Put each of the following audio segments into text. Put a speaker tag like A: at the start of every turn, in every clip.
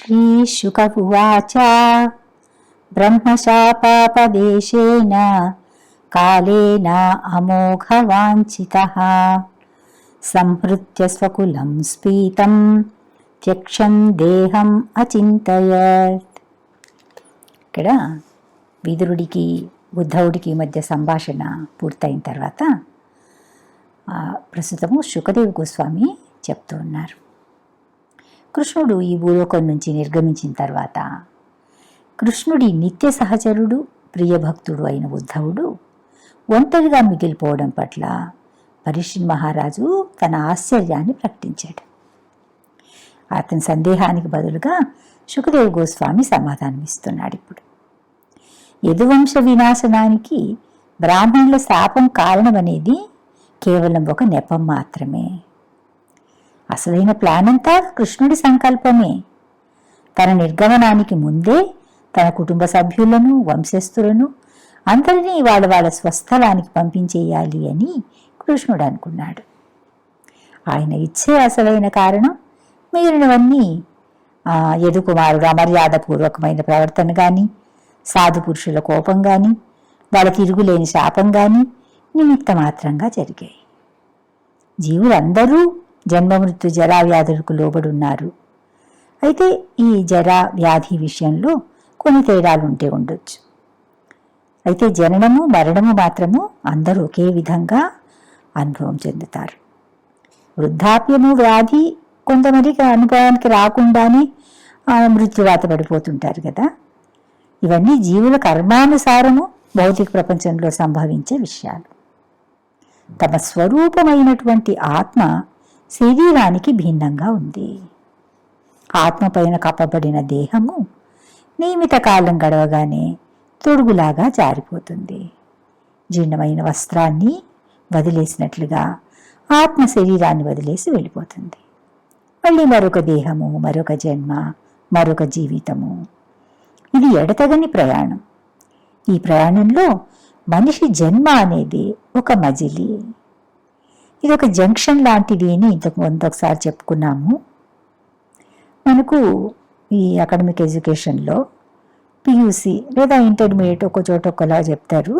A: श्रीशुक उवाच ब्रह्मशापापदेशेन कालेन अमोघवाञ्छितः संहृत्य स्वकुलं स्फीतं त्यक्षन् దేహం అచింతయత్. ఇక్కడ విదురుడికి ఉద్ధవుడికి మధ్య సంభాషణ పూర్తయిన తర్వాత ప్రస్తుతము శుకదేవ గోస్వామి చెప్తూ ఉన్నారు. కృష్ణుడు ఈ భూలోకం నుంచి నిర్గమించిన తర్వాత కృష్ణుడి నిత్య సహచరుడు ప్రియభక్తుడు అయిన ఉద్ధవుడు ఒంటరిగా మిగిలిపోవడం పట్ల పరీక్షిత్ మహారాజు తన ఆశ్చర్యాన్ని ప్రకటించాడు. అతని సందేహానికి బదులుగా శుకదేవ గోస్వామి సమాధానం ఇస్తున్నాడు. ఇప్పుడు యదువంశ వినాశనానికి బ్రాహ్మణుల శాపం కారణమనేది కేవలం ఒక నెపం మాత్రమే. అసలైన ప్లాన్ అంతా కృష్ణుడి సంకల్పమే. తన నిర్గమనానికి ముందే తన కుటుంబ సభ్యులను, వంశస్థులను అందరినీ వాళ్ళ స్వస్థలానికి పంపించేయాలి అని కృష్ణుడు అనుకున్నాడు. ఆయన ఇచ్చే అసలైన కారణం మిగిలినవన్నీ యదుకుమారుడు అమర్యాదపూర్వకమైన ప్రవర్తన కానీ, సాధు పురుషుల కోపం కానీ, వాళ్ళ తిరుగులేని శాపం కానీ నిమిత్త మాత్రంగా జరిగాయి. జీవులందరూ జన్మమృత్యు జరా వ్యాధులకు లోబడున్నారు. అయితే ఈ జరా వ్యాధి విషయంలో కొన్ని తేడాలు ఉంటే ఉండొచ్చు. అయితే జననము మరణము మాత్రము అందరూ ఒకే విధంగా అనుభవం చెందుతారు. వృద్ధాప్యము వ్యాధి కొంతమందికి అనుభవానికి రాకుండానే మృత్యువాత పడిపోతుంటారు కదా. ఇవన్నీ జీవుల కర్మానుసారము భౌతిక ప్రపంచంలో సంభవించే విషయాలు. తమ స్వరూపమైనటువంటి ఆత్మ శరీరానికి భిన్నంగా ఉంది. ఆత్మ పైన కప్పబడిన దేహము నియమిత కాలం గడవగానే తొడుగులాగా జారిపోతుంది. జీర్ణమైన వస్త్రాన్ని వదిలేసినట్లుగా ఆత్మ శరీరాన్ని వదిలేసి వెళ్ళిపోతుంది. మళ్ళీ మరొక దేహము, మరొక జన్మ, మరొక జీవితము. ఇది ఎడతెగని ప్రయాణం. ఈ ప్రయాణంలో మనిషి జన్మ అనేది ఒక మజిలీ. ఇది ఒక జంక్షన్ లాంటిది అని ఇంతకు ముందు ఒకసారి చెప్పుకున్నాము. మనకు ఈ అకాడమిక్ ఎడ్యుకేషన్లో పియూసి లేదా ఇంటర్మీడియట్ ఒక చోట ఒకలా చెప్తారు.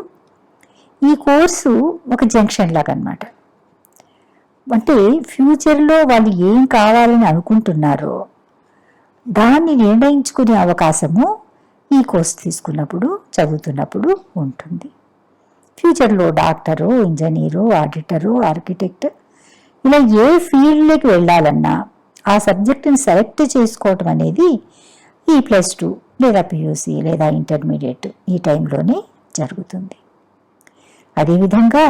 A: ఈ కోర్సు ఒక జంక్షన్ లాగా అన్నమాట. అంటే ఫ్యూచర్లో వాళ్ళు ఏం కావాలని అనుకుంటున్నారో దాన్ని నిర్ణయించుకునే అవకాశము ఈ కోర్సు తీసుకున్నప్పుడు, చదువుతున్నప్పుడు ఉంటుంది. ఫ్యూచర్లో డాక్టరు, ఇంజనీరు, ఆడిటరు, ఆర్కిటెక్ట్ ఇలా ఏ ఫీల్డ్లోకి వెళ్ళాలన్నా ఆ సబ్జెక్టుని సెలెక్ట్ చేసుకోవటం అనేది ఈ +2 లేదా పియూసి లేదా ఇంటర్మీడియట్ ఈ టైంలోనే జరుగుతుంది. అదేవిధంగా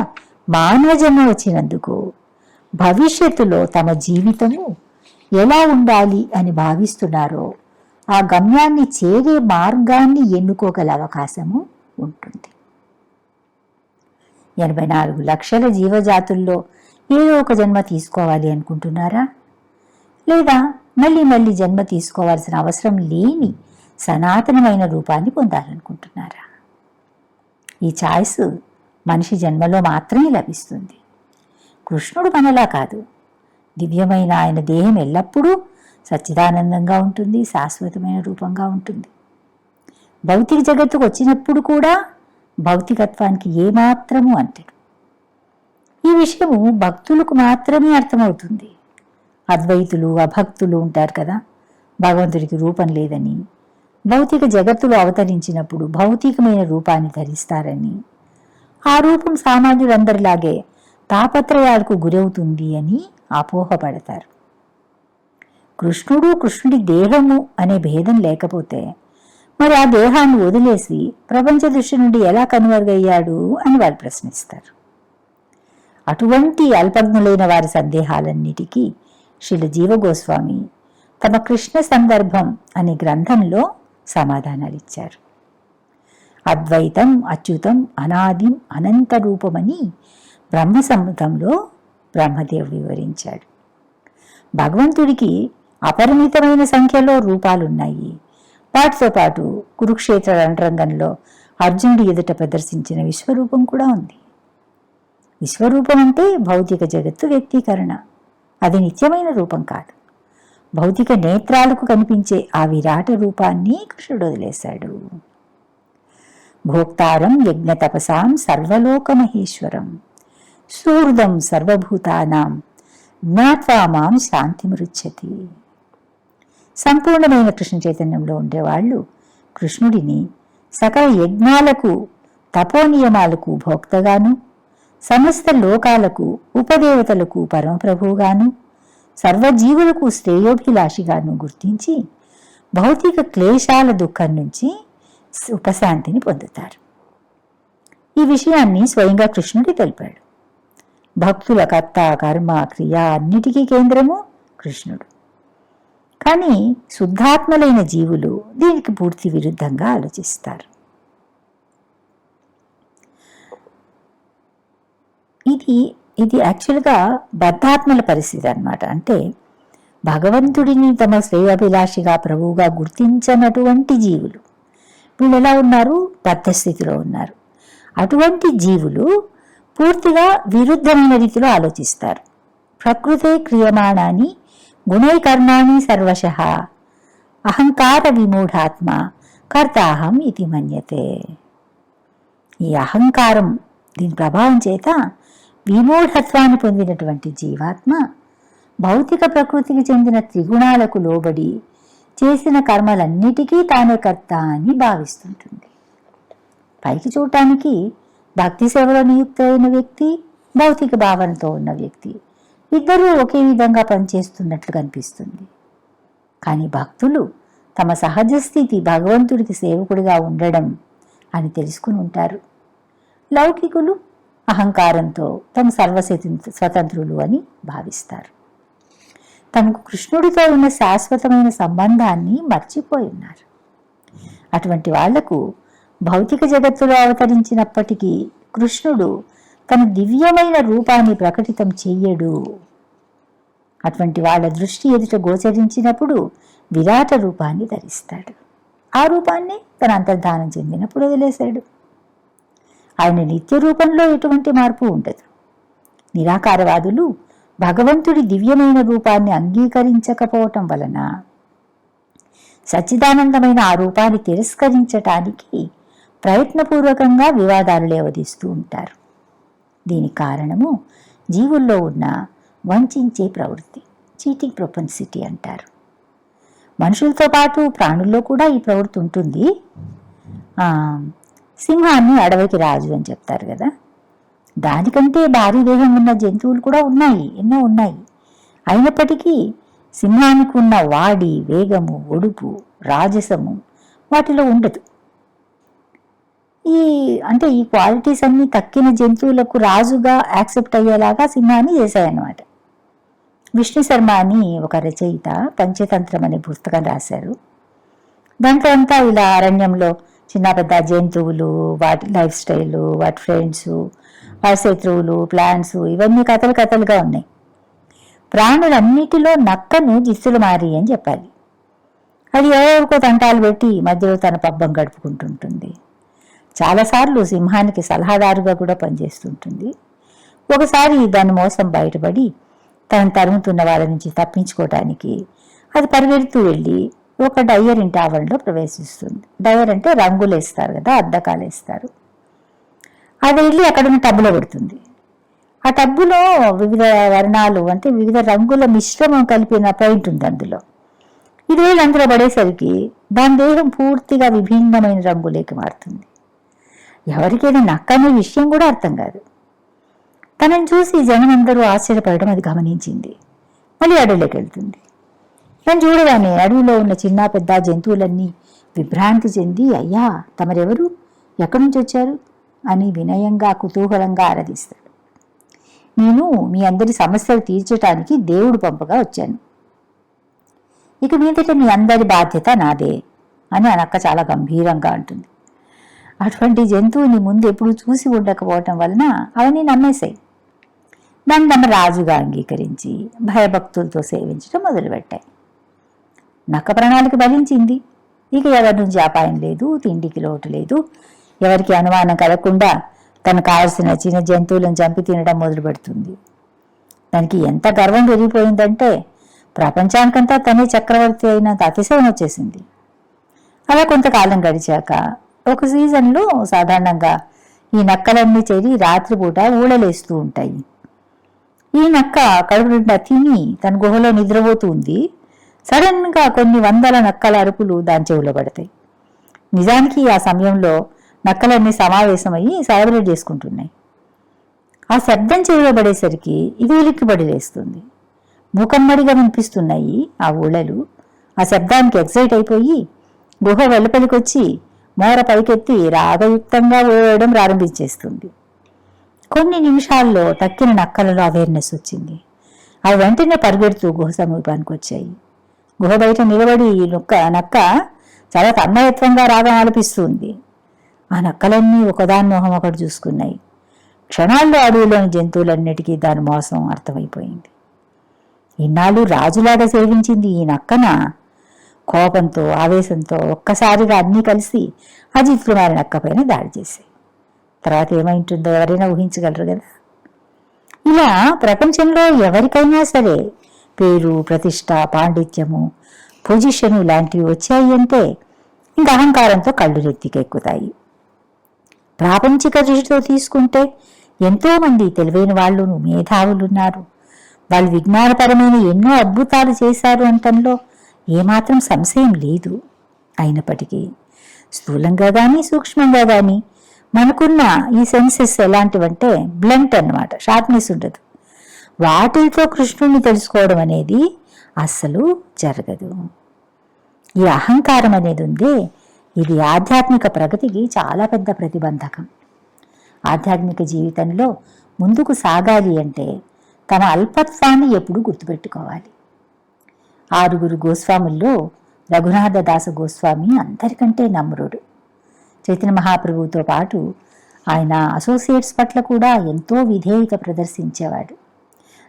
A: మానవ జన్మ వచ్చినందుకు భవిష్యత్తులో తమ జీవితము ఎలా ఉండాలి అని భావిస్తున్నారో ఆ గమ్యాన్ని చేరే మార్గాన్ని ఎన్నుకోగల అవకాశము ఉంటుంది. 84 లక్షల జీవజాతుల్లో ఏదో ఒక జన్మ తీసుకోవాలి అనుకుంటున్నారా? లేదా మళ్ళీ మళ్ళీ జన్మ తీసుకోవాల్సిన అవసరం లేని సనాతనమైన రూపాన్ని పొందాలనుకుంటున్నారా? ఈ ఛాయిస్ మనిషి జన్మలో మాత్రమే లభిస్తుంది. కృష్ణుడు మనలా కాదు. దివ్యమైన ఆయన దేహం ఎల్లప్పుడూ సచ్చిదానందంగా ఉంటుంది, శాశ్వతమైన రూపంగా ఉంటుంది. భౌతిక జగత్తుకు వచ్చినప్పుడు కూడా భౌతికత్వానికి ఏమాత్రము అంటాడు. ఈ విషయము భక్తులకు మాత్రమే అర్థమవుతుంది. అద్వైతులు, అభక్తులు ఉంటారు కదా, భగవంతుడికి రూపం లేదని, భౌతిక జగత్తులో అవతరించినప్పుడు భౌతికమైన రూపాన్ని ధరిస్తారని, ఆ రూపం సామాన్యులందరిలాగే తాపత్రయాలకు గురవుతుంది అని అపోహపడతారు. కృష్ణుడు, కృష్ణుడి దేహము అనే భేదం లేకపోతే మరి ఆ దేహాన్ని వదిలేసి ప్రపంచ దృష్టి నుండి ఎలా కనుమరుగయ్యాడు అని వాళ్ళు ప్రశ్నిస్తారు. అటువంటి అల్పజ్ఞులైన వారి సందేహాలన్నిటికీ శ్రీల జీవ గోస్వామి తమ కృష్ణ సందర్భం అనే గ్రంథంలో సమాధానాలు ఇచ్చారు. అద్వైతం, అచ్యుతం, అనాదిం, అనంత రూపమని బ్రహ్మ సంహితంలో బ్రహ్మదేవుడు వివరించాడు. భగవంతుడికి అపరిమితమైన సంఖ్యలో రూపాలున్నాయి. వాటితో పాటు కురుక్షేత్ర రణరంగంలో అర్జునుడి ఎదుట ప్రదర్శించిన విశ్వరూపం కూడా ఉంది. విశ్వరూపం అంటే భౌతిక జగత్తు వ్యక్తీకరణ. అది నిత్యమైన రూపం కాదు. భౌతిక నేత్రాలకు కనిపించే ఆ విరాట రూపాన్ని కృష్ణుడు వదిలేశాడు. భోక్తారం యజ్ఞ తపసాం సర్వలోకమహేశ్వరం సుహృదం సర్వభూతానాం జ్ఞాత్వా మాం శాంతిమృచ్చతి. సంపూర్ణమైన కృష్ణ చైతన్యంలో ఉండేవాళ్ళు కృష్ణుడిని సకల యజ్ఞాలకు తపోనియమాలకు భోక్తగాను, సమస్త లోకాలకు ఉపదేవతలకు పరమప్రభువుగాను, సర్వజీవులకు శ్రేయోభిలాషిగాను గుర్తించి భౌతిక క్లేశాల దుఃఖం నుంచి ఉపశాంతిని పొందుతారు. ఈ విషయాన్ని స్వయంగా కృష్ణుడి తెలిపాడు. భక్తుల కర్త కర్మ క్రియ అన్నిటికీ కేంద్రము కృష్ణుడు. కానీ శుద్ధాత్మలైన జీవులు దీనికి పూర్తి విరుద్ధంగా ఆలోచిస్తారు. ఇది యాక్చువల్గా బద్ధాత్మల పరిస్థితి అన్నమాట. అంటే భగవంతుడిని తమ శ్రేయాభిలాషిగా ప్రభువుగా గుర్తించనటువంటి జీవులు వీళ్ళు ఎలా ఉన్నారు? బద్ధ స్థితిలో ఉన్నారు. అటువంటి జీవులు పూర్తిగా విరుద్ధమైన రీతిలో ఆలోచిస్తారు. ప్రకృతే క్రియమాణాని గుణై కర్మాణి సర్వశః అహంకార విమూఢాత్మ కర్తాహం ఇది మన్యతే. ఈ అహంకారం దీని ప్రభావం చేత విమూఢత్వాన్ని పొందినటువంటి జీవాత్మ భౌతిక ప్రకృతికి చెందిన త్రిగుణాలకు లోబడి చేసిన కర్మలన్నిటికీ తానే కర్త అని భావిస్తుంటుంది. పైకి చూడటానికి భక్తి సేవలో నియుక్తమైన వ్యక్తి, భౌతిక భావనతో ఉన్న వ్యక్తి ఇద్దరూ ఒకే విధంగా పనిచేస్తున్నట్లు కనిపిస్తుంది. కానీ భక్తులు తమ సహజ స్థితి భగవంతుడికి సేవకుడిగా ఉండడం అని తెలుసుకుని ఉంటారు. లౌకికులు అహంకారంతో తమ స్వతంత్రులు అని భావిస్తారు. తమకు కృష్ణుడితో ఉన్న శాశ్వతమైన సంబంధాన్ని మర్చిపోయి ఉన్నారు. అటువంటి వాళ్లకు భౌతిక జగత్తులో అవతరించినప్పటికీ కృష్ణుడు తన దివ్యమైన రూపాన్ని ప్రకటితం చెయ్యడు. అటువంటి వాళ్ళ దృష్టి ఎదుట గోచరించినప్పుడు విరాట రూపాన్ని ధరిస్తాడు. ఆ రూపాన్ని తన అంతర్ధానం చెందినప్పుడు వదిలేశాడు. ఆయన నిత్య రూపంలో ఎటువంటి మార్పు ఉండదు. నిరాకారవాదులు భగవంతుడి దివ్యమైన రూపాన్ని అంగీకరించకపోవటం వలన సచ్చిదానందమైన ఆ రూపాన్ని తిరస్కరించటానికి ప్రయత్నపూర్వకంగా వివాదాలు లేవదీస్తూ ఉంటారు. దీనికి కారణము జీవుల్లో ఉన్న వంచే ప్రవృత్తి, చీటింగ్ ప్రొపెన్సిటీ అంటారు. మనుషులతో పాటు ప్రాణుల్లో కూడా ఈ ప్రవృత్తి ఉంటుంది. సింహాన్ని అడవికి రాజు అని చెప్తారు కదా, దానికంటే భారీ దేహం ఉన్న జంతువులు కూడా ఉన్నాయి, ఎన్నో ఉన్నాయి. అయినప్పటికీ సింహానికి ఉన్న వాడి, వేగము, ఒడుపు, రాజసము వాటిలో ఉండదు. ఈ క్వాలిటీస్ అన్నీ తక్కిన జంతువులకు రాజుగా యాక్సెప్ట్ అయ్యేలాగా సింహాన్ని చేశాయన్నమాట. విష్ణు శర్మ అని ఒక రచయిత పంచతంత్రం అనే పుస్తకం రాశారు. దాంట్లో అంతా ఇలా అరణ్యంలో చిన్న పెద్ద జంతువులు, వాటి లైఫ్ స్టైలు, వాటి ఫ్రెండ్స్, వాటి శత్రువులు, ప్లాన్స్ ఇవన్నీ కథలుగా ఉన్నాయి. ప్రాణులన్నిటిలో నక్కను జిత్తులు మారి అని చెప్పాలి. అది ఎవరికో తంటాలు పెట్టి మధ్యలో తన పబ్బం గడుపుకుంటుంటుంది. చాలాసార్లు సింహానికి సలహాదారుగా కూడా పనిచేస్తుంటుంది. ఒకసారి దాని మోసం బయటపడి తనను తరుముతున్న వాళ్ళ నుంచి తప్పించుకోవటానికి అది పరిగెడుతూ వెళ్ళి ఒక డయ్యర్ ఇంటి ఆవరణలో ప్రవేశిస్తుంది. డయ్యర్ అంటే రంగులు వేస్తారు కదా, అద్దకాలు వేస్తారు. అది వెళ్ళి అక్కడున్న టబ్బులో పెడుతుంది. ఆ టబ్బులో వివిధ వర్ణాలు అంటే వివిధ రంగుల మిశ్రమం కలిపిన పెయింట్ ఉంది అందులో. ఇది వెళ్ళి అందులో పడేసరికి దాని దేహం పూర్తిగా విభిన్నమైన రంగులేకి మారుతుంది. ఎవరికైనా నక్క అనే విషయం కూడా అర్థం కాదు. తనని చూసి జనం అందరూ ఆశ్చర్యపడడం అది గమనించింది. మళ్ళీ అడవిలోకి వెళ్తుంది. తను చూడగానే అడవిలో ఉన్న చిన్న పెద్ద జంతువులన్నీ విభ్రాంతి చెంది, అయ్యా తమరెవరు, ఎక్కడి నుంచి వచ్చారు అని వినయంగా కుతూహలంగా ఆరాధిస్తాడు. నేను మీ అందరి సమస్యలు తీర్చడానికి దేవుడు పంపగా వచ్చాను. ఇక మీదట మీ అందరి బాధ్యత నాదే అని ఆ నక్క చాలా గంభీరంగా అంటుంది. అటువంటి జంతువుని ముందు ఎప్పుడు చూసి ఉండకపోవటం వలన అవన్నీ నమ్మేశాయి. దాన్ని తమ రాజుగా అంగీకరించి భయభక్తులతో సేవించడం మొదలుపెట్టాయి. నక్క ప్రణాళిక బలించింది. ఇక ఎవరి నుంచి అపాయం లేదు, తిండికి లోటు లేదు. ఎవరికి అనుమానం కలగకుండా తనకు కావలసిన చిన్న జంతువులను చంపి తినడం మొదలు పెడుతుంది. దానికి ఎంత గర్వం పెరిగిపోయిందంటే ప్రపంచానికంతా తనే చక్రవర్తి అయినంత అతిశయం వచ్చేసింది. అలా కొంతకాలం గడిచాక ఒక సీజన్లో సాధారణంగా ఈ నక్కలన్నీ చేరి రాత్రిపూట ఊళలేస్తూ ఉంటాయి. ఈ నక్క కడుపు నిండా తిని తన గుహలో నిద్రపోతూ ఉంది. సడన్గా కొన్ని వందల నక్కల అరుపులు దాని చెవిలో పడతాయి. నిజానికి ఆ సమయంలో నక్కలన్నీ సమావేశమయ్యి సెలబ్రేట్ చేసుకుంటున్నాయి. ఆ శబ్దం చెవిలో పడేసరికి ఇది ఉలిక్కిపడి లేస్తుంది. మూకమ్మడిగా వినిపిస్తున్నాయి ఆ ఊళ్ళలు. ఆ శబ్దానికి ఎక్సైట్ అయిపోయి గుహ వెలుపలికొచ్చి మోర పైకెత్తి రాగయుక్తంగా ఊడడం ప్రారంభించేస్తుంది. కొన్ని నిమిషాల్లో తక్కిన నక్కలలో అవేర్నెస్ వచ్చింది. అవి వెంటనే పరిగెడుతూ గుహ సమీపానికి వచ్చాయి. గుహ బయట నిలబడి ఈ నక్క చాలా తన్మయత్వంగా రాగం ఆలపిస్తుంది. ఆ నక్కలన్నీ ఒకదాని మొహం ఒకటి చూసుకున్నాయి. క్షణాల్లో అడవిలోని జంతువులన్నిటికీ దాని మోసం అర్థమైపోయింది. ఇన్నాళ్ళు రాజులాగా సేవించింది ఈ నక్కన కోపంతో ఆవేశంతో ఒక్కసారిగా అన్నీ కలిసి ఆ జిత్తుమారి నక్క పైన దాడి చేశాయి. తర్వాత ఏమైంటుందో ఎవరైనా ఊహించగలరు కదా. ఇలా ప్రపంచంలో ఎవరికైనా సరే పేరు, ప్రతిష్ట, పాండిత్యము, పొజిషను లాంటివి వచ్చాయి అంటే ఇంక అహంకారంతో కళ్ళు రెత్తికెక్కుతాయి. ప్రాపంచిక దృష్టితో తీసుకుంటే ఎంతోమంది తెలివైన వాళ్ళును మేధావులున్నారు. వాళ్ళు విజ్ఞానపరమైన ఎన్నో అద్భుతాలు చేశారు అంటంలో ఏమాత్రం సంశయం లేదు. అయినప్పటికీ స్థూలంగా కానీ సూక్ష్మంగా కానీ మనకున్న ఈ సెన్సెస్ ఎలాంటివంటే బ్లంట్ అన్నమాట, షార్ప్నెస్ ఉండదు. వాటితో కృష్ణుడిని తెలుసుకోవడం అనేది అస్సలు జరగదు. ఈ అహంకారం అనేది ఉందే, ఇది ఆధ్యాత్మిక ప్రగతికి చాలా పెద్ద ప్రతిబంధకం. ఆధ్యాత్మిక జీవితంలో ముందుకు సాగాలి అంటే తన అల్పత్వాన్ని ఎప్పుడూ గుర్తుపెట్టుకోవాలి. 6 గోస్వాముల్లో రఘునాథ దాస గోస్వామి అందరికంటే నమ్రుడు. చైతన్య మహాప్రభువుతో పాటు ఆయన అసోసియేట్స్ పట్ల కూడా ఎంతో విధేయత ప్రదర్శించేవాడు.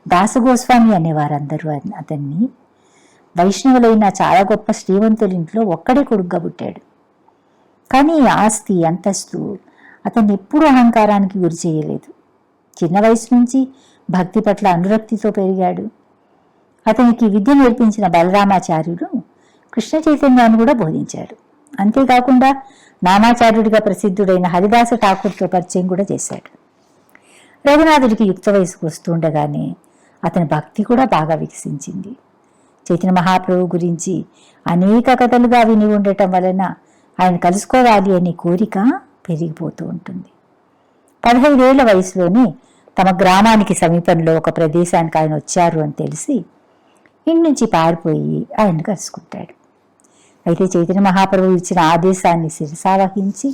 A: దాసగోస్వామి అనేవారందరూ అతన్ని వైష్ణవులైన చాలా గొప్ప శ్రీమంతులింట్లో ఒక్కడే కొడుగ్గా పుట్టాడు. కానీ ఆస్తి, అంతస్తు అతన్ని ఎప్పుడూ అహంకారానికి గురి చేయలేదు. చిన్న వయసు నుంచి భక్తి పట్ల అనురక్తితో పెరిగాడు. అతనికి విద్య నేర్పించిన బలరామాచార్యుడు కృష్ణ చైతన్యాన్ని కూడా బోధించాడు. అంతేకాకుండా నామాచార్యుడిగా ప్రసిద్ధుడైన హరిదాస ఠాకూర్తో పరిచయం కూడా చేశాడు. రఘునాథుడికి యుక్త వయసుకు వస్తుండగానే అతని భక్తి కూడా బాగా వికసించింది. చైతన్య మహాప్రభు గురించి అనేక కథలుగా విని ఉండటం వలన ఆయన కలుసుకోవాలి అనే కోరిక పెరిగిపోతూ ఉంటుంది. 15 ఏళ్ల వయసులోనే తమ గ్రామానికి సమీపంలో ఒక ప్రదేశానికి ఆయన వచ్చారు అని తెలిసి ఇంటి నుంచి పారిపోయి ఆయన్ని కలుసుకుంటాడు. అయితే చైతన్య మహాప్రభు ఇచ్చిన ఆదేశాన్ని శిరసావహించి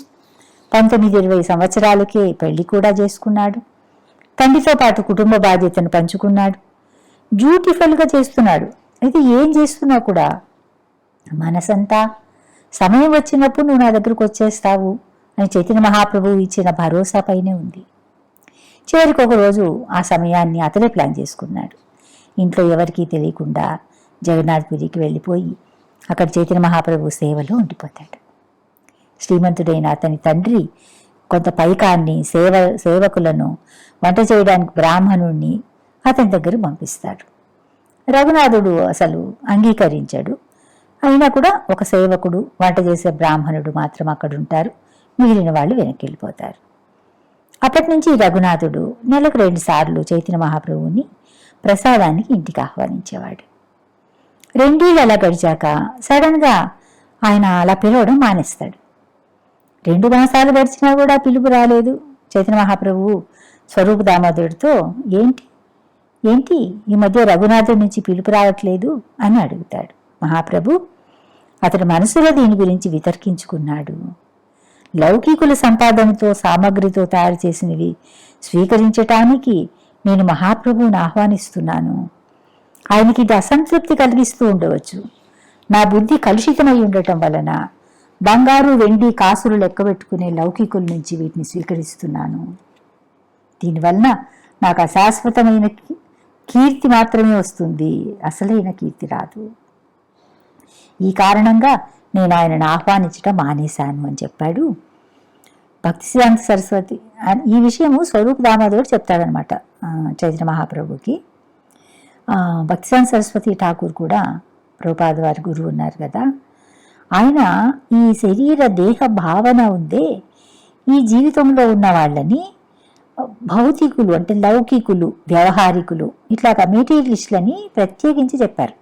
A: 19-20 సంవత్సరాలకే పెళ్లి కూడా చేసుకున్నాడు. తండ్రితో పాటు కుటుంబ బాధ్యతను పంచుకున్నాడు. బ్యూటిఫుల్గా చేస్తున్నాడు. అయితే ఏం చేస్తున్నా కూడా మనసంతా సమయం వచ్చినప్పుడు నువ్వు నా దగ్గరకు వచ్చేస్తావు అని చైతన్య మహాప్రభువు ఇచ్చిన భరోసా పైనే ఉంది. చివరికి ఒకరోజు ఆ సమయాన్ని అతనే ప్లాన్ చేసుకున్నాడు. ఇంట్లో ఎవరికీ తెలియకుండా జగన్నాథ్పురికి వెళ్ళిపోయి అక్కడ చైతన్య మహాప్రభు సేవలో ఉండిపోతాడు. శ్రీమంతుడైన అతని తండ్రి కొంత పైకాన్ని సేవకులను వంట చేయడానికి బ్రాహ్మణుణ్ణి అతని దగ్గర పంపిస్తాడు. రఘునాథుడు అసలు అంగీకరించాడు. అయినా కూడా ఒక సేవకుడు, వంట చేసే బ్రాహ్మణుడు మాత్రం అక్కడ ఉంటారు. మిగిలిన వాళ్ళు వెనక్కి వెళ్ళిపోతారు. అప్పటి నుంచి రఘునాథుడు నెలకు 2 సార్లు చైతన్య మహాప్రభువుని ప్రసాదానికి ఇంటికి ఆహ్వానించేవాడు. 2 ఏళ్ళు అలా గడిచాక సడన్గా ఆయన అలా పిలవడం మానేస్తాడు. 2 మాసాలు గడిచినా కూడా పిలుపు రాలేదు. చైతన్య మహాప్రభువు స్వరూప దామోదరుడితో ఏంటి ఈ మధ్య రఘునాథుడి నుంచి పిలుపు రావట్లేదు అని అడుగుతాడు. మహాప్రభు అతడి మనసులో దీని గురించి వితర్కించుకున్నాడు. లౌకికుల సంపాదనతో, సామగ్రితో తయారు చేసినవి స్వీకరించటానికి నేను మహాప్రభువుని ఆహ్వానిస్తున్నాను. ఆయనకి ఇది అసంతృప్తి కలిగిస్తూ ఉండవచ్చు. నా బుద్ధి కలుషితమై ఉండటం వలన బంగారు, వెండి, కాసులు లెక్కబెట్టుకునే లౌకికుల నుంచి వీటిని స్వీకరిస్తున్నాను. దీనివలన నాకు అశాశ్వతమైన కీర్తి మాత్రమే వస్తుంది, అసలైన కీర్తి రాదు. ఈ కారణంగా నేను ఆయనను ఆహ్వానించడం మానేశాను అని చెప్పాడు భక్తిసిద్ధాంత సరస్వతి. ఈ విషయము స్వరూప దామోదరుడు చెప్తాడనమాట చైతన్య మహాప్రభుకి. భక్తిసాన్ సరస్వతి ఠాకూర్ కూడా ప్రభుపాద వారి గురువు ఉన్నారు కదా, ఆయన ఈ శరీర దేహ భావన ఉందే ఈ జీవితంలో ఉన్న వాళ్ళని భౌతికులు అంటే లౌకికులు, వ్యవహారికులు, ఇట్లాగా మెటీరియలిస్టులని ప్రత్యేకించి చెప్పారు.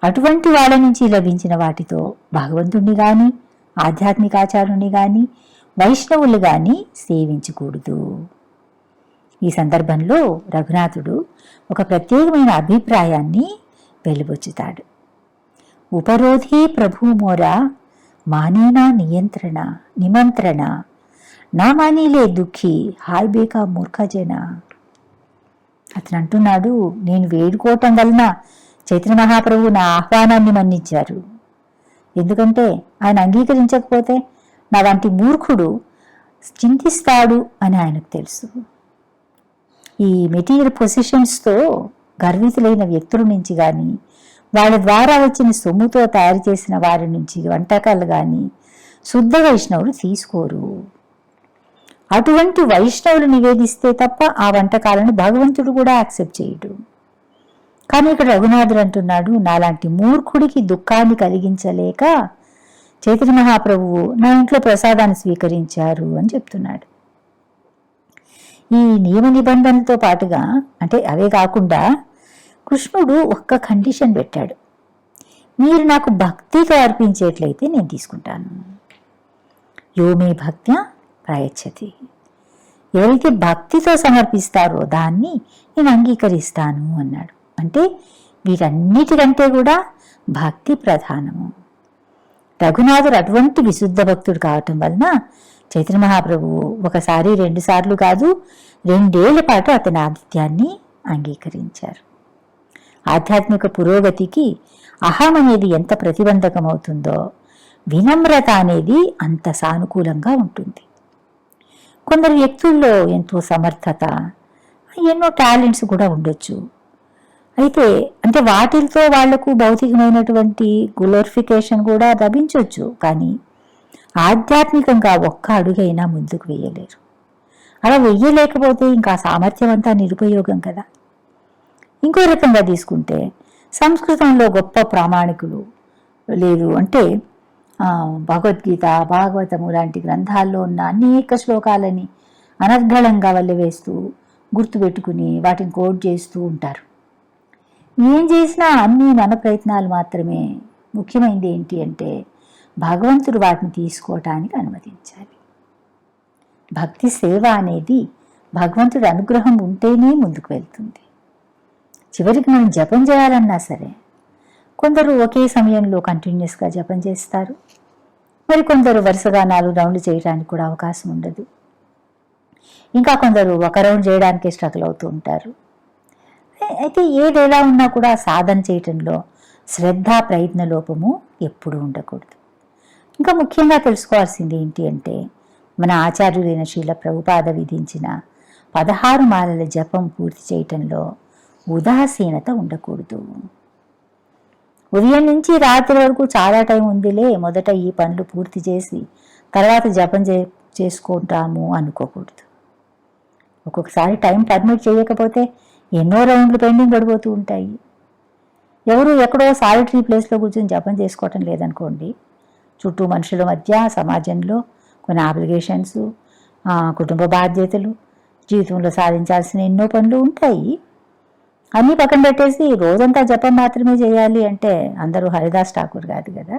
A: అటువంటి వాళ్ళ నుంచి లభించిన వాటితో భగవంతుణ్ణి కానీ, ఆధ్యాత్మికాచారుని కానీ, వైష్ణవులు కానీ సేవించకూడదు. ఈ సందర్భంలో రఘునాథుడు ఒక ప్రత్యేకమైన అభిప్రాయాన్ని వెలుబుచ్చుతాడు. ఉపరోధే ప్రభు మోరా మానేనా నియంత్రణ నిమంత్రణ నా మానీలే దుఃఖి హాయ్ బేకా మూర్ఖజన. అతను అంటున్నాడు, నేను వేడుకోవటం వలన చైతన్య మహాప్రభు నా ఆహ్వానాన్ని మన్నించారు. ఎందుకంటే ఆయన అంగీకరించకపోతే నా వంటి మూర్ఖుడు చింతిస్తాడు అని ఆయనకు తెలుసు. ఈ మెటీరియల్ పొజిషన్స్తో గర్వితులైన వ్యక్తుల నుంచి కానీ, వాళ్ళ ద్వారా వచ్చిన సొమ్ముతో తయారు చేసిన వారి నుంచి వంటకాలు కానీ శుద్ధ వైష్ణవులు తీసుకోరు. అటువంటి వైష్ణవులు నివేదిస్తే తప్ప ఆ వంటకాలను భగవంతుడు కూడా యాక్సెప్ట్ చేయడు. కానీ ఇక్కడ రఘునాథుడు అంటున్నాడు, నాలాంటి మూర్ఖుడికి దుఃఖాన్ని కలిగించలేక చైతన్య మహాప్రభువు నా ఇంట్లో ప్రసాదాన్ని స్వీకరించారు అని చెప్తున్నాడు. ఈ నియమ నిబంధనలతో పాటుగా, అంటే అవే కాకుండా కృష్ణుడు ఒక్క కండిషన్ పెట్టాడు, మీరు నాకు భక్తితో అర్పించేట్లయితే నేను తీసుకుంటాను. యోమే భక్త్యా ప్రయచ్చతి, ఎవరైతే భక్తితో సమర్పిస్తారో దాన్ని నేను అంగీకరిస్తాను అన్నాడు. అంటే వీటన్నిటికంటే కూడా భక్తి ప్రధానము. రఘునాథుడు అటువంటి విశుద్ధ భక్తుడు కావటం వలన చైతన్య మహాప్రభువు ఒకసారి 2 సార్లు కాదు 2 ఏళ్ల పాటు అతని ఆతిథ్యాన్ని అంగీకరించారు. ఆధ్యాత్మిక పురోగతికి అహం అనేది ఎంత ప్రతిబంధకం అవుతుందో వినమ్రత అనేది అంత సానుకూలంగా ఉంటుంది. కొందరు వ్యక్తుల్లో ఎంతో సమర్థత, ఎన్నో టాలెంట్స్ కూడా ఉండొచ్చు. అయితే అంటే వాటితో వాళ్లకు భౌతికమైనటువంటి గ్లోరిఫికేషన్ కూడా లభించవచ్చు. కానీ ఆధ్యాత్మికంగా ఒక్క అడుగైనా ముందుకు వేయలేరు. అలా వెయ్యలేకపోతే ఇంకా సామర్థ్యం అంతా నిరుపయోగం కదా. ఇంకో రకంగా తీసుకుంటే సంస్కృతంలో గొప్ప ప్రామాణికులు లేదు అంటే భగవద్గీత, భాగవతము లాంటి గ్రంథాల్లో ఉన్న అనేక శ్లోకాలని అనర్గళంగా వల్లెవేస్తూ గుర్తుపెట్టుకుని వాటిని కోట్ చేస్తూ ఉంటారు. ఏం చేసినా అన్నీ మన ప్రయత్నాలు మాత్రమే. ముఖ్యమైనది ఏంటి అంటే భగవంతుడు వాటిని తీసుకోవటానికి అనుమతించాలి. భక్తి సేవ అనేది భగవంతుడి అనుగ్రహం ఉంటేనే ముందుకు వెళ్తుంది. చివరికి మనం జపం చేయాలన్నా సరే కొందరు ఒకే సమయంలో కంటిన్యూస్గా జపం చేస్తారు, మరి కొందరు వరుసగా 4 రౌండ్లు చేయడానికి కూడా అవకాశం ఉండదు. ఇంకా కొందరు 1 రౌండ్ చేయడానికే స్ట్రగుల్ అవుతూ ఉంటారు. అయితే ఏది ఎలా ఉన్నా కూడా సాధన చేయటంలో శ్రద్ధ ప్రయత్న లోపము ఎప్పుడూ ఉండకూడదు. ఇంకా ముఖ్యంగా తెలుసుకోవాల్సింది ఏంటి అంటే మన ఆచార్యులైన శ్రీల ప్రభుపాద విధించిన 16 మాలల జపం పూర్తి చేయటంలో ఉదాసీనత ఉండకూడదు. ఉదయం నుంచి రాత్రి వరకు చాలా టైం ఉందిలే, మొదట ఈ పనులు పూర్తి చేసి తర్వాత జపం చేసుకుంటాము అనుకోకూడదు. ఒక్కొక్కసారి టైం పర్మిట్ చేయకపోతే ఎన్నో రౌండ్లు పెండింగ్ పడిపోతూ ఉంటాయి. ఎవరు ఎక్కడో సాలిటరీ ప్లేస్లో కూర్చొని జపం చేసుకోవటం లేదనుకోండి, చుట్టూ మనుషుల మధ్య సమాజంలో కొన్ని ఆబ్లిగేషన్స్, కుటుంబ బాధ్యతలు, జీవితంలో సాధించాల్సిన ఎన్నో పనులు ఉంటాయి. అన్నీ పక్కన పెట్టేసి రోజంతా జపం మాత్రమే చేయాలి అంటే అందరూ హరిదాస్ ఠాకూర్ కాదు కదా.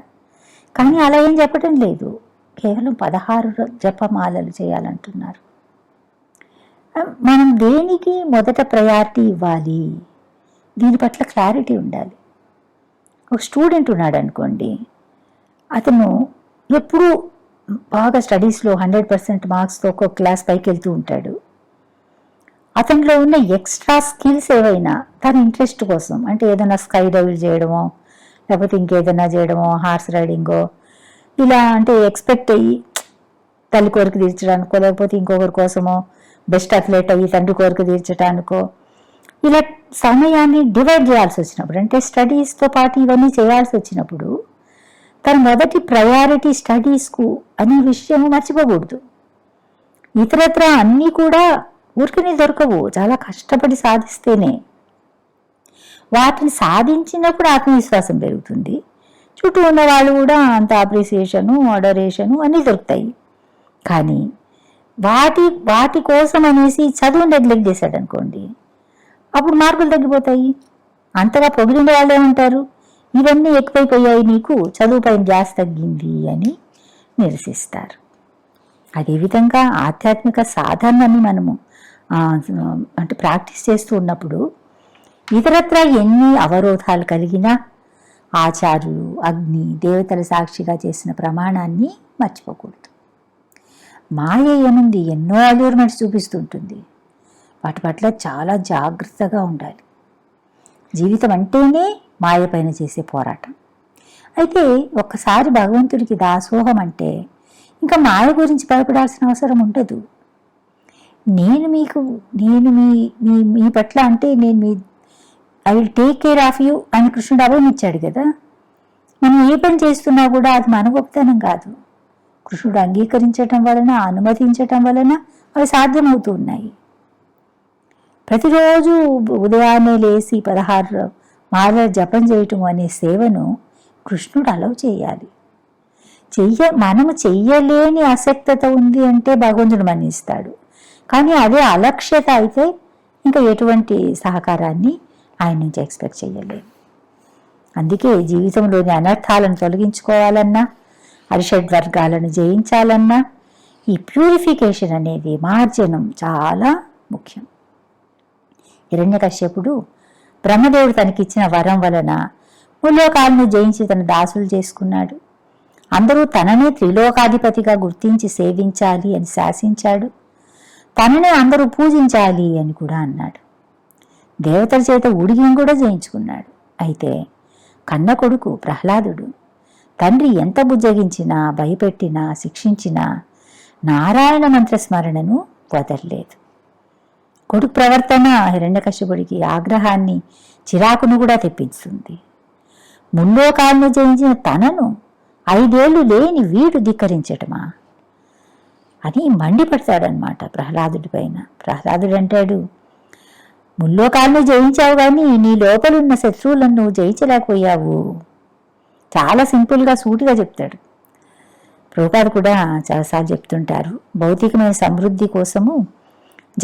A: కానీ అలా ఏం చెప్పటం లేదు, కేవలం 16 జపమాలలు చేయాలంటున్నారు. మనం దేనికి మొదట ప్రయారిటీ ఇవ్వాలి, దీని పట్ల క్లారిటీ ఉండాలి. ఒక స్టూడెంట్ ఉన్నాడు అనుకోండి, అతను ఎప్పుడూ బాగా స్టడీస్లో 100% మార్క్స్తో ఒక్కొక్క క్లాస్ పైకి వెళ్తూ ఉంటాడు. అతనిలో ఉన్న ఎక్స్ట్రా స్కిల్స్ ఏవైనా తన ఇంట్రెస్ట్ కోసం, అంటే ఏదైనా స్కై డైవింగ్ చేయడమో లేకపోతే ఇంకేదైనా చేయడమో, హార్స్ రైడింగో, ఇలా అంటే ఎక్స్పెక్ట్ అయ్యి తల్లి కోరిక తీర్చడానికో లేకపోతే ఇంకొకరి కోసమో బెస్ట్ అథ్లెట్ అయ్యి తండ్రి కోరిక తీర్చడానికో ఇలా సమయాన్ని డివైడ్ చేయాల్సి వచ్చినప్పుడు, అంటే స్టడీస్తో పాటు ఇవన్నీ చేయాల్సి వచ్చినప్పుడు తన మొదటి ప్రయారిటీ స్టడీస్కు అనే విషయం మర్చిపోకూడదు. ఇతరత్ర అన్నీ కూడా ఊరికనే దొరకవు, చాలా కష్టపడి సాధిస్తేనే. వాటిని సాధించినప్పుడు ఆత్మవిశ్వాసం పెరుగుతుంది. చుట్టూ ఉన్న వాళ్ళు కూడా అంత అప్రిసియేషను, అడరేషను అన్నీ దొరుకుతాయి. కానీ వాటి కోసం అనేసి చదువు నెగ్లెక్ట్ చేశాడు అనుకోండి, అప్పుడు మార్కులు తగ్గిపోతాయి. అంతగా పొగిడిన వాళ్ళు ఏమంటారు, ఇవన్నీ ఎక్కువైపోయాయి, నీకు చదువు పైన ధ్యాస తగ్గింది అని నిరసిస్తారు. అదేవిధంగా ఆధ్యాత్మిక సాధనని మనము అంటే ప్రాక్టీస్ చేస్తూ ఉన్నప్పుడు ఇతరత్రా ఎన్ని అవరోధాలు కలిగినా ఆచార్యులు, అగ్ని, దేవతల సాక్షిగా చేసిన ప్రమాణాన్ని మర్చిపోకూడదు. మాయ ఏముంది, ఎన్నో అల్యూర్మెంట్స్ చూపిస్తుంటుంది. వాటి పట్ల చాలా జాగ్రత్తగా ఉండాలి. జీవితం అంటేనే మాయ పైన చేసే పోరాటం. అయితే ఒక్కసారి భగవంతుడికి దాసోహం అంటే ఇంకా మాయ గురించి భయపడాల్సిన అవసరం ఉండదు. నేను మీ పట్ల అంటే I will take care of you అని కృష్ణుడు అభయం ఇచ్చాడు కదా. మనం ఏ పని చేస్తున్నా కూడా అది మన గొప్పతనం కాదు. కృష్ణుడు అంగీకరించటం వలన, అనుమతించటం వలన అవి సాధ్యమవుతూ ఉన్నాయి. ప్రతిరోజు ఉదయాన్నే లేచి 16 మాల జపం చేయటం అనే సేవను కృష్ణుడు అలౌ చేయాలి. మనము చెయ్యలేని అసక్తత ఉంది అంటే భగవంతుడు మన్నిస్తాడు. కానీ అదే అలక్ష్యత అయితే ఇంకా ఎటువంటి సహకారాన్ని ఆయన నుంచి ఎక్స్పెక్ట్ చేయలేము. అందుకే జీవితంలోని అనర్థాలను తొలగించుకోవాలన్నా, అరిషడ్ వర్గాలను జయించాలన్నా ఈ ప్యూరిఫికేషన్ అనేది, మార్జనం చాలా ముఖ్యం. హిరణ్యకశ్యపుడు బ్రహ్మదేవుడు తనకిచ్చిన వరం వలన ముల్లోకాలను జయించి తన దాసులు చేసుకున్నాడు. అందరూ తననే త్రిలోకాధిపతిగా గుర్తించి సేవించాలి అని శాసించాడు. తననే అందరూ పూజించాలి అని కూడా అన్నాడు. దేవతల చేత ఊడిగం కూడా జయించుకున్నాడు. అయితే కన్న కొడుకు ప్రహ్లాదుడు తండ్రి ఎంత బుజ్జగించినా, భయపెట్టినా, శిక్షించినా నారాయణ మంత్రస్మరణను వదలలేదు. కొడుకు ప్రవర్తన హిరణ్యకశ్యపుడికి ఆగ్రహాన్ని, చిరాకును కూడా తెప్పిస్తుంది. ముల్లోకాలను జయించిన తనను 5 ఏళ్లు లేని వీడు ధిక్కరించటమా అని మండిపడతాడనమాట ప్రహ్లాదుడి పైన. ప్రహ్లాదుడు అంటాడు, ముల్లోకాలను జయించావు కానీ నీ లోపలున్న శత్రువులను నువ్వు జయించలేకపోయావు. చాలా సింపుల్గా, సూటిగా చెప్తాడు. ప్రభుపాదులు కూడా చాలాసార్లు చెప్తుంటారు, భౌతికమైన సమృద్ధి కోసము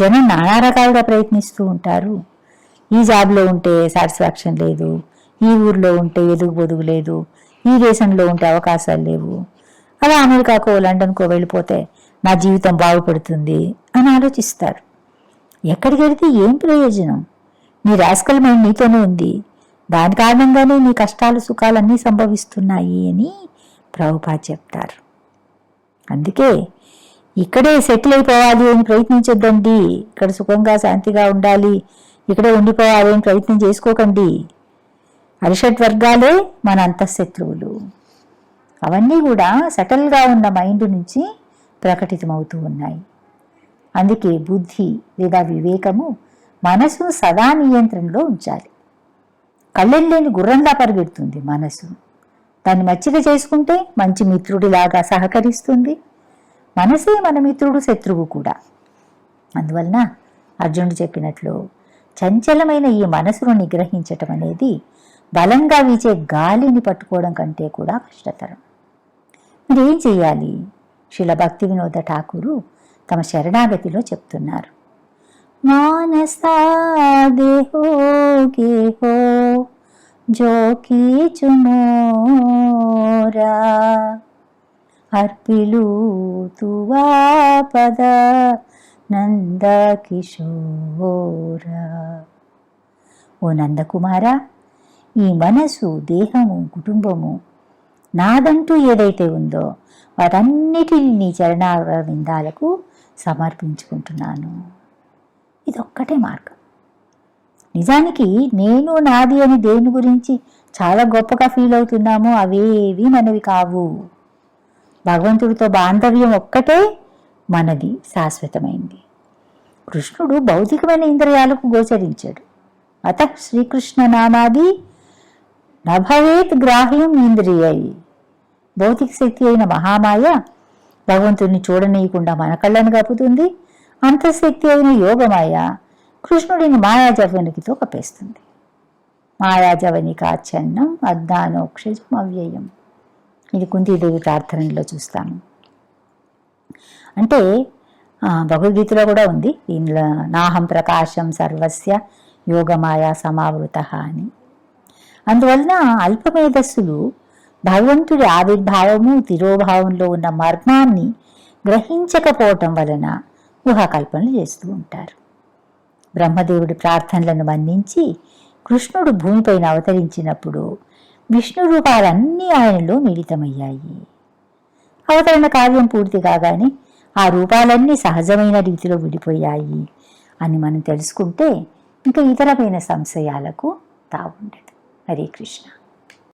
A: జనం నానా రకాలుగా ప్రయత్నిస్తూ ఉంటారు. ఈ జాబ్లో ఉంటే సాటిస్ఫాక్షన్ లేదు, ఈ ఊర్లో ఉంటే ఎదుగు పొదుగు లేదు, ఈ దేశంలో ఉంటే అవకాశాలు లేవు, అలా అమెరికాకో లండన్కో వెళ్ళిపోతే నా జీవితం బాగుపడుతుంది అని ఆలోచిస్తారు. ఎక్కడికి వెళితే ఏం ప్రయోజనం? నీ రాస్కల్ మైండ్ నీతోనే ఉంది, దాని కారణంగానే నీ కష్టాలు సుఖాలన్నీ సంభవిస్తున్నాయి అని ప్రభుపాద చెప్తారు. అందుకే ఇక్కడే సెటిల్ అయిపోవాలి అని ప్రయత్నించొద్దండి, ఇక్కడ సుఖంగా శాంతిగా ఉండాలి, ఇక్కడే ఉండిపోవాలి అని ప్రయత్నం చేసుకోకండి. అరిషడ్ వర్గాలే మన అంతఃశత్రువులు. అవన్నీ కూడా సటల్గా ఉన్న మైండ్ నుంచి ప్రకటితమవుతూ ఉన్నాయి. అందుకే బుద్ధి లేదా వివేకము మనసు సదా నియంత్రణలో ఉంచాలి. కళ్ళెళ్ళేని గుర్రంలా పరిగెడుతుంది మనసు. దాన్ని మచ్చిక చేసుకుంటే మంచి మిత్రుడిలాగా సహకరిస్తుంది. మనసే మన మిత్రుడు, శత్రువు కూడా. అందువలన అర్జునుడు చెప్పినట్లు చంచలమైన ఈ మనసును నిగ్రహించటం అనేది బలంగా వీచే గాలిని పట్టుకోవడం కంటే కూడా కష్టతరం. మరి ఏం చెయ్యాలి? శ్రీల భక్తి వినోద ఠాకూరు తమ శరణాగతిలో చెప్తున్నారు. మానసా దేహో గేహో జో కీచుమోరా అర్పిలు తువా పద నంద కిశోరా. ఓ నందకుమారా, ఈ మనసు, దేహము, కుటుంబము నాదంటూ ఏదైతే ఉందో వాటన్నిటిని నీ చరణారవిందాలకు సమర్పించుకుంటున్నాను. ఇదొక్కటే మార్గం. నిజానికి నేను, నాది అని దేని గురించి చాలా గొప్పగా ఫీల్ అవుతున్నామో అవేవి మనవి కావు. భగవంతుడితో బాంధవ్యం ఒక్కటే మనది, శాశ్వతమైంది. కృష్ణుడు భౌతికమైన ఇంద్రియాలకు గోచరించాడు. అత శ్రీకృష్ణ నామాది నభవేత్ గ్రాహ్యం ఇంద్రియై. భౌతిక శక్తి అయిన మహామాయ భగవంతుడిని చూడనీయకుండా మన కళ్ళను కప్పుతుంది. అంతఃశక్తి అయిన యోగమాయ కృష్ణుడిని మాయాజవ్వనికితో కప్పేస్తుంది. మాయాజవనికాచ్ఛన్నం అజ్ఞానోక్షజం అవ్యయం. ఇది కుంతీదేవి ప్రార్థనలో చూస్తాము. అంటే భగవద్గీతలో కూడా ఉంది దీనిలో, నాహం ప్రకాశం సర్వస్య యోగమాయా సమావృత అని. అందువలన అల్పమేధస్సులు భగవంతుడి ఆవిర్భావము తిరోభావంలో ఉన్న మర్మాన్ని గ్రహించకపోవటం వలన ఊహాకల్పనలు చేస్తూ ఉంటారు. బ్రహ్మదేవుడి ప్రార్థనలను మన్నించి కృష్ణుడు భూమిపైన అవతరించినప్పుడు విష్ణు రూపాలన్నీ ఆయనలో మిళితమయ్యాయి. అవతరణ కార్యం పూర్తి కాగానే ఆ రూపాలన్నీ సహజమైన రీతిలో విడిపోయాయి అని మనం తెలుసుకుంటే ఇంకా ఇతరమైన సంశయాలకు తావుండదు. హరే కృష్ణ.